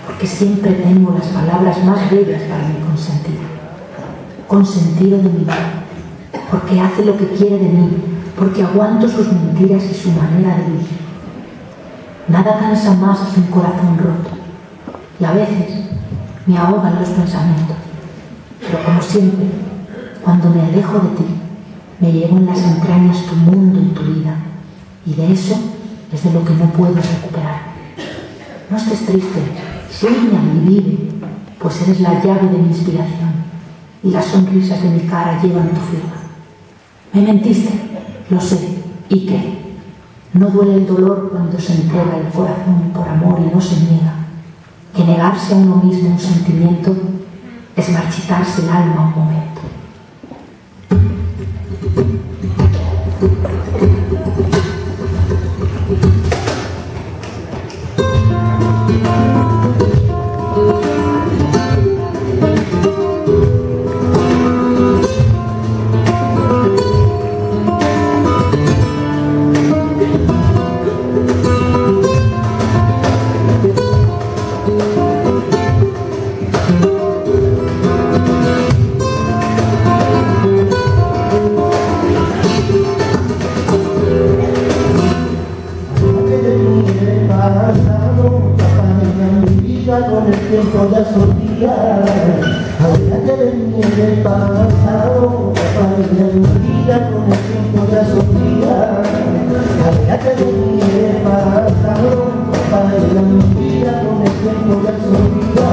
porque siempre tengo las palabras más bellas para mi consentido. Consentido de mi vida, porque hace lo que quiere de mí, porque aguanto sus mentiras y su manera de vivir. Nada cansa más a un corazón roto, y a veces me ahogan los pensamientos, pero como siempre, cuando me alejo de ti, me llevo en las entrañas tu mundo y tu vida, y de eso es de lo que no puedo recuperar. No estés triste, sueña y vive, pues eres la llave de mi inspiración, y las sonrisas de mi cara llevan tu firma. Me mentiste, lo sé, ¿y qué? No duele el dolor cuando se entrega el corazón por amor y no se niega, que negarse a uno mismo un sentimiento es marchitarse el alma un momento. Con el tiempo ya solía, había que venir del pasado, familia mi vida con el tiempo ya solía, había que venir del pasado, familia mi vida con el tiempo ya solía,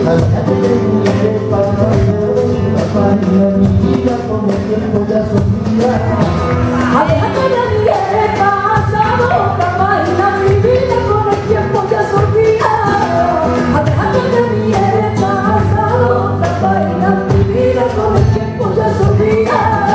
había que venir del pasado, familia mi vida con el tiempo ya solía, había que venir del pasado, familia mi vida con el tiempo ya solía.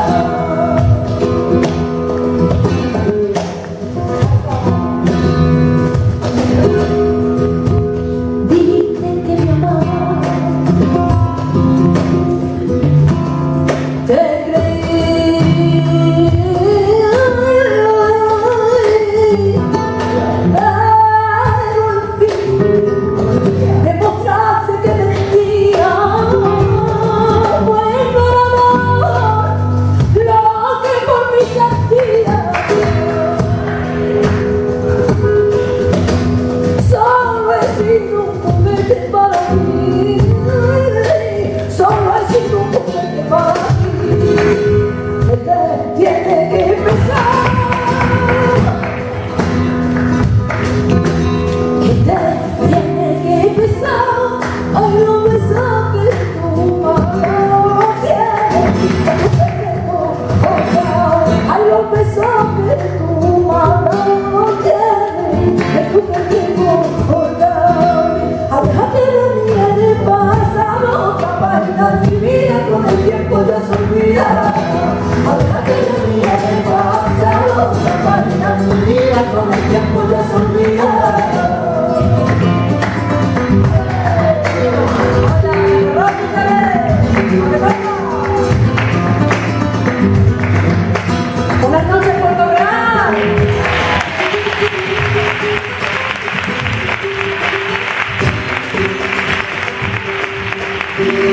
Thank you.